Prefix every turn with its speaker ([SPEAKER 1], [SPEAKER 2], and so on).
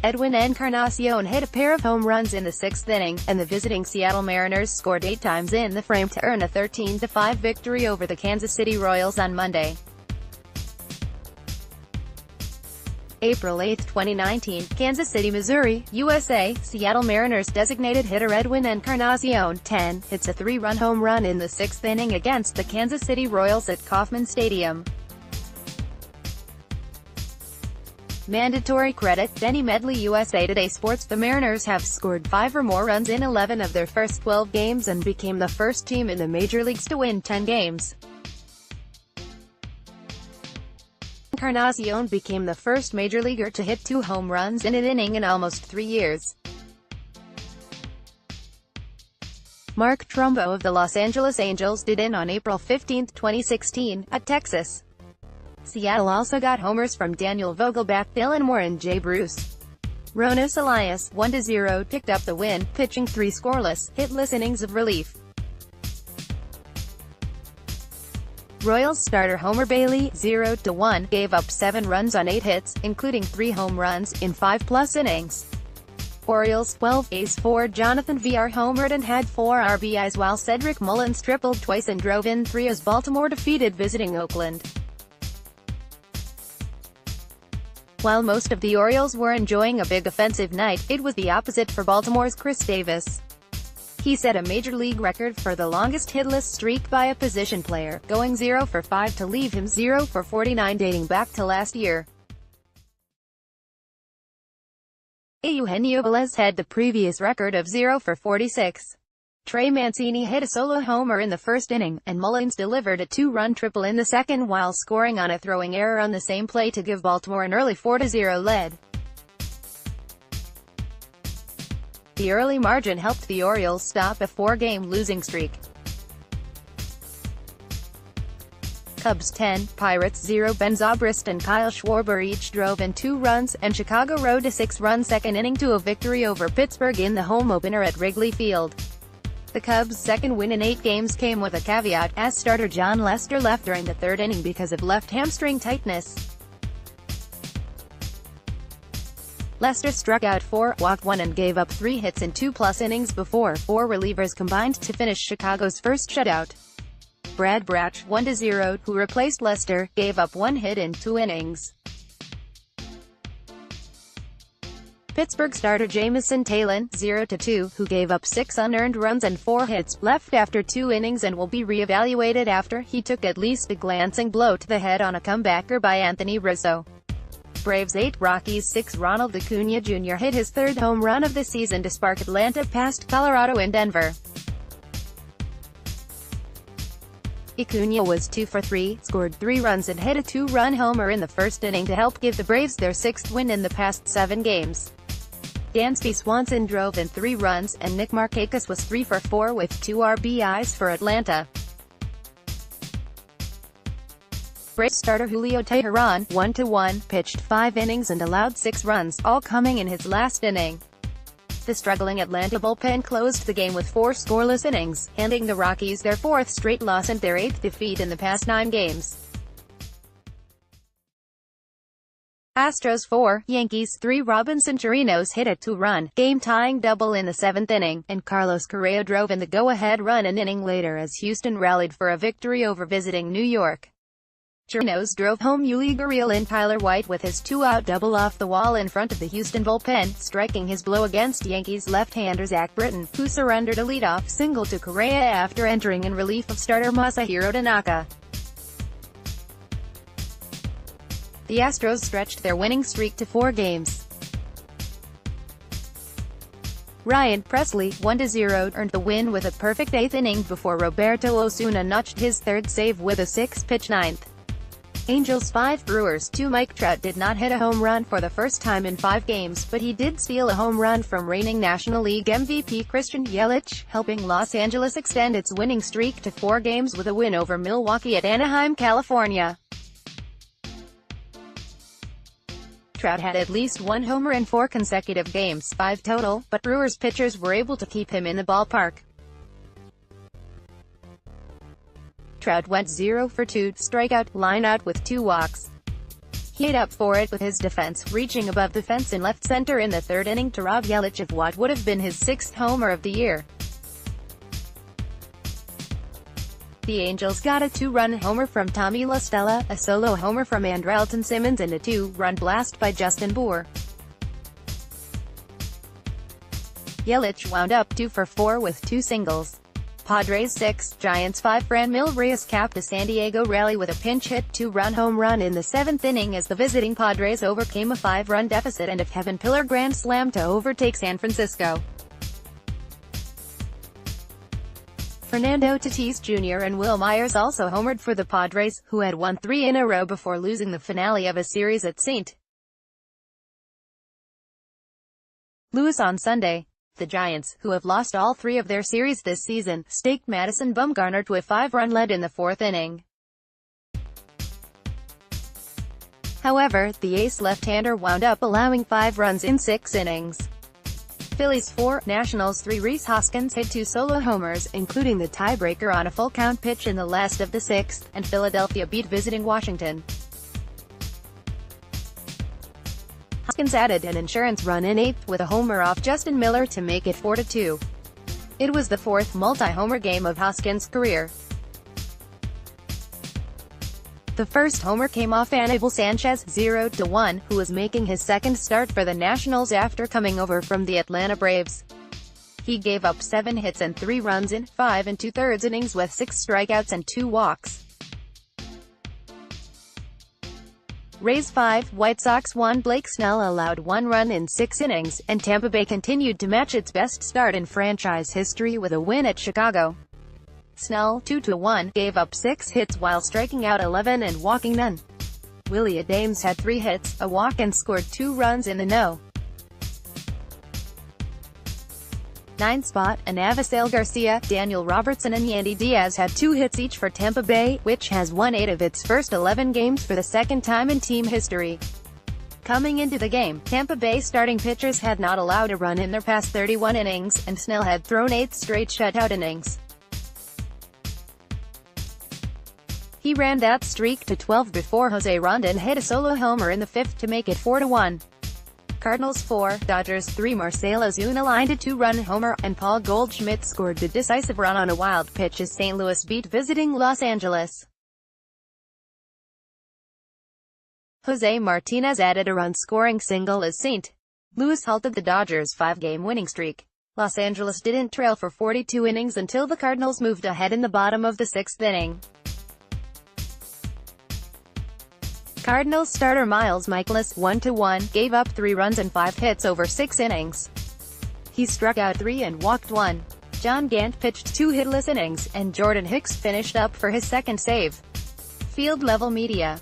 [SPEAKER 1] Edwin Encarnacion hit a pair of home runs in the sixth inning, and the visiting Seattle Mariners scored 8 times in the frame to earn a 13-5 victory over the Kansas City Royals on Monday, April 8, 2019, Kansas City, Missouri, USA. Seattle Mariners designated hitter Edwin Encarnacion, 10, hits a 3-run home run in the sixth inning against the Kansas City Royals at Kauffman Stadium. Mandatory credit, Denny, Medley-USA. Today Sports. The Mariners have scored 5 or more runs in 11 of their first 12 games and became the first team in the major leagues to win 10 games. Encarnacion became the first major leaguer to hit 2 home runs in an inning in almost 3 years. Mark Trumbo of the Los Angeles Angels did in on April 15, 2016, at Texas. Seattle also got homers from Daniel Vogelbach, Dylan Moore and Jay Bruce. Ronas Elias, 1-0, picked up the win, pitching 3 scoreless, hitless innings of relief. Royals starter Homer Bailey, 0-1, gave up 7 runs on 8 hits, including 3 home runs, in 5+ innings. Orioles 12 ace 4 Jonathan VR homered and had 4 RBIs while Cedric Mullins tripled twice and drove in 3 as Baltimore defeated visiting Oakland. While most of the Orioles were enjoying a big offensive night, it was the opposite for Baltimore's Chris Davis. He set a major league record for the longest hitless streak by a position player, going 0 for 5 to leave him 0 for 49 dating back to last year. Eugenio Velez had the previous record of 0 for 46. Trey Mancini hit a solo homer in the first inning, and Mullins delivered a 2-run triple in the second while scoring on a throwing error on the same play to give Baltimore an early 4-0 lead. The early margin helped the Orioles stop a 4-game losing streak. Cubs 10, Pirates 0. Ben Zobrist and Kyle Schwarber each drove in 2 runs, and Chicago rode a 6-run second inning to a victory over Pittsburgh in the home opener at Wrigley Field. The Cubs' second win in 8 games came with a caveat, as starter John Lester left during the 3rd inning because of left hamstring tightness. Lester struck out 4, walked 1 and gave up 3 hits in 2+ innings before 4 relievers combined to finish Chicago's first shutout. Brad Brach, 1-0, who replaced Lester, gave up 1 hit in 2 innings. Pittsburgh starter Jamison Taillon, 0-2, who gave up 6 unearned runs and 4 hits, left after 2 innings and will be re-evaluated after he took at least a glancing blow to the head on a comebacker by Anthony Rizzo. Braves 8, Rockies 6. Ronald Acuna Jr. hit his 3rd home run of the season to spark Atlanta past Colorado and Denver. Acuna was 2 for 3, scored 3 runs and hit a 2-run homer in the first inning to help give the Braves their 6th win in the past 7 games. Dansby Swanson drove in 3 runs, and Nick Markakis was 3 for 4 with 2 RBIs for Atlanta. Braves starter Julio Teheran, 1-1, pitched 5 innings and allowed 6 runs, all coming in his last inning. The struggling Atlanta bullpen closed the game with 4 scoreless innings, handing the Rockies their 4th straight loss and their 8th defeat in the past 9 games. Astros 4, Yankees 3. Robinson Chirinos hit a 2-run, game-tying double in the 7th inning, and Carlos Correa drove in the go-ahead run an inning later as Houston rallied for a victory over visiting New York. Chirinos drove home Yuli Gurriel and Tyler White with his 2-out double off the wall in front of the Houston bullpen, striking his blow against Yankees left-hander Zach Britton, who surrendered a leadoff single to Correa after entering in relief of starter Masahiro Tanaka. The Astros stretched their winning streak to 4 games. Ryan Presley, 1-0, earned the win with a perfect 8th inning before Roberto Osuna notched his 3rd save with a 6-pitch 9th. Angels 5, Brewers 2. Mike Trout did not hit a home run for the first time in 5 games, but he did steal a home run from reigning National League MVP Christian Yelich, helping Los Angeles extend its winning streak to 4 games with a win over Milwaukee at Anaheim, California. Trout had at least 1 homer in 4 consecutive games, 5 total, but Brewers pitchers were able to keep him in the ballpark. Trout went 0 for 2, strikeout, lineout with 2 walks. He ate up for it with his defense, reaching above the fence in left center in the third inning to rob Yelich of what would have been his 6th homer of the year. The Angels got a 2-run homer from Tommy La Stella, a solo homer from Andrelton Simmons and a 2-run blast by Justin Bour. Yelich wound up 2 for 4 with 2 singles. Padres 6, Giants 5. Franmil Reyes capped a San Diego rally with a pinch-hit 2-run home run in the 7th inning as the visiting Padres overcame a 5-run deficit and a Kevin Pillar grand slam to overtake San Francisco. Fernando Tatis Jr. and Will Myers also homered for the Padres, who had won 3 in a row before losing the finale of a series at St. Louis on Sunday. The Giants, who have lost all 3 of their series this season, staked Madison Bumgarner to a 5-run lead in the 4th inning. However, the ace left-hander wound up allowing 5 runs in 6 innings. Phillies 4, Nationals 3. Rhys Hoskins hit 2 solo homers, including the tiebreaker on a full-count pitch in the last of the 6th, and Philadelphia beat visiting Washington. Hoskins added an insurance run in 8th with a homer off Justin Miller to make it 4-2. It was the 4th multi-homer game of Hoskins' career. The first homer came off Anibal Sanchez, 0-1, who was making his 2nd start for the Nationals after coming over from the Atlanta Braves. He gave up 7 hits and 3 runs in 5 2/3 innings with 6 strikeouts and 2 walks. Rays 5, White Sox 1. Blake Snell allowed 1 run in 6 innings, and Tampa Bay continued to match its best start in franchise history with a win at Chicago. Snell, 2-1, gave up 6 hits while striking out 11 and walking none. Willie Adames had 3 hits, a walk and scored 2 runs in the no. 9th spot, Anavasale Garcia, Daniel Robertson and Yandy Diaz had 2 hits each for Tampa Bay, which has won 8 of its first 11 games for the 2nd time in team history. Coming into the game, Tampa Bay starting pitchers had not allowed a run in their past 31 innings, and Snell had thrown 8 straight shutout innings. He ran that streak to 12 before Jose Rondon hit a solo homer in the 5th to make it 4-1. Cardinals 4, Dodgers 3. Marcell Ozuna lined a 2-run homer, and Paul Goldschmidt scored the decisive run on a wild pitch as St. Louis beat visiting Los Angeles. Jose Martinez added a run-scoring single as St. Louis halted the Dodgers' 5-game winning streak. Los Angeles didn't trail for 42 innings until the Cardinals moved ahead in the bottom of the 6th inning. Cardinals starter Miles Mikolas, 1-1, gave up 3 runs and 5 hits over 6 innings. He struck out 3 and walked 1. John Gant pitched 2 hitless innings, and Jordan Hicks finished up for his 2nd save. Field Level Media.